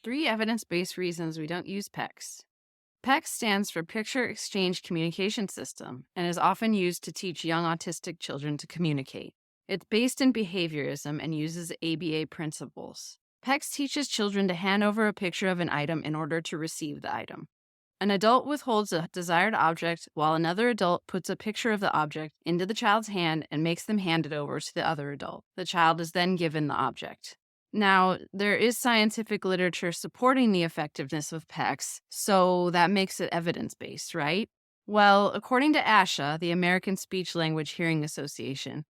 3 evidence-based reasons we don't use PECS. PECS stands for Picture Exchange Communication System and is often used to teach young autistic children to communicate. It's based in behaviorism and uses ABA principles. PECS teaches children to hand over a picture of an item in order to receive the item. An adult withholds a desired object while another adult puts a picture of the object into the child's hand and makes them hand it over to the other adult. The child is then given the object. Now, there is scientific literature supporting the effectiveness of PECS, so that makes it evidence-based, right? Well, according to ASHA, the American Speech Language Hearing Association,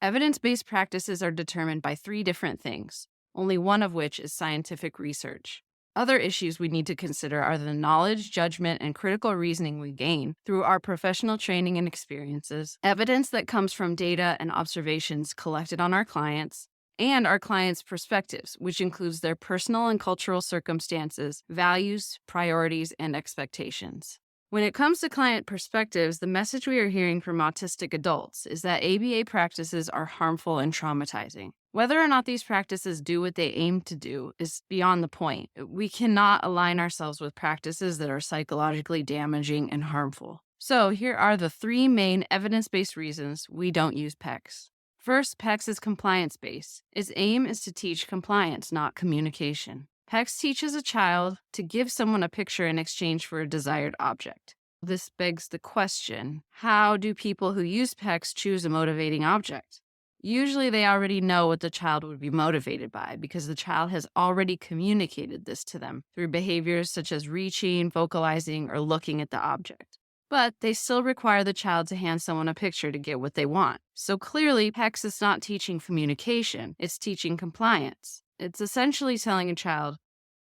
evidence-based practices are determined by 3 different things, only one of which is scientific research. Other issues we need to consider are the knowledge, judgment, and critical reasoning we gain through our professional training and experiences, evidence that comes from data and observations collected on our clients, and our clients' perspectives, which includes their personal and cultural circumstances, values, priorities, and expectations. When it comes to client perspectives, the message we are hearing from autistic adults is that ABA practices are harmful and traumatizing. Whether or not these practices do what they aim to do is beyond the point. We cannot align ourselves with practices that are psychologically damaging and harmful. So here are the 3 main evidence-based reasons we don't use PECS. First, PECS is compliance-based. Its aim is to teach compliance, not communication. PECS teaches a child to give someone a picture in exchange for a desired object. This begs the question, how do people who use PECS choose a motivating object? Usually they already know what the child would be motivated by because the child has already communicated this to them through behaviors such as reaching, vocalizing, or looking at the object. But they still require the child to hand someone a picture to get what they want. So clearly, PECS is not teaching communication, it's teaching compliance. It's essentially telling a child,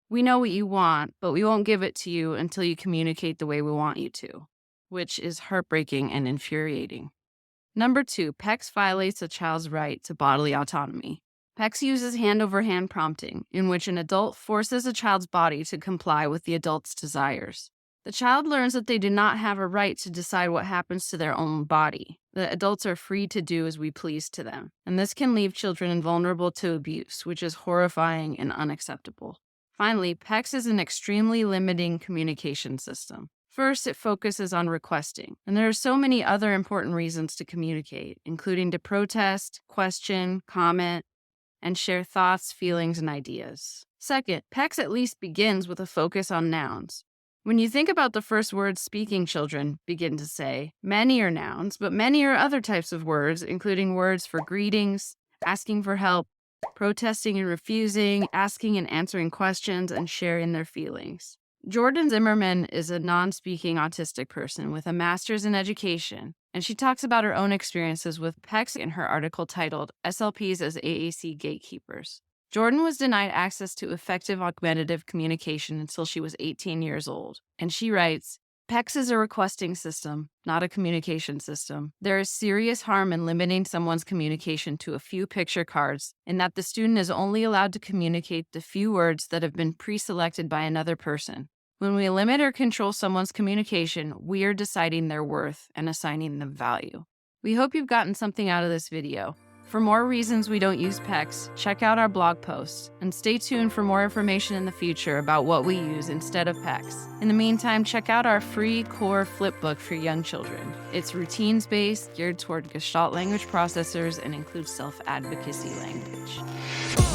we know what you want, but we won't give it to you until you communicate the way we want you to, which is heartbreaking and infuriating. Number 2, PECS violates a child's right to bodily autonomy. PECS uses hand-over-hand prompting, in which an adult forces a child's body to comply with the adult's desires. The child learns that they do not have a right to decide what happens to their own body. The adults are free to do as we please to them, and this can leave children vulnerable to abuse, which is horrifying and unacceptable. Finally, PECS is an extremely limiting communication system. First, it focuses on requesting, and there are so many other important reasons to communicate, including to protest, question, comment, and share thoughts, feelings, and ideas. Second, PECS at least begins with a focus on nouns. When you think about the first words speaking children begin to say, many are nouns, but many are other types of words, including words for greetings, asking for help, protesting and refusing, asking and answering questions, and sharing their feelings. Jordan Zimmerman is a non-speaking autistic person with a master's in education, and she talks about her own experiences with PECS in her article titled SLPs as AAC Gatekeepers. Jordan was denied access to effective augmentative communication until she was 18 years old, and she writes, PECS is a requesting system, not a communication system. There is serious harm in limiting someone's communication to a few picture cards, in that the student is only allowed to communicate the few words that have been pre-selected by another person. When we limit or control someone's communication, we are deciding their worth and assigning them value. We hope you've gotten something out of this video. For more reasons we don't use PECS, check out our blog posts, and stay tuned for more information in the future about what we use instead of PECS. In the meantime, check out our free core flipbook for young children. It's routines-based, geared toward Gestalt language processors, and includes self-advocacy language.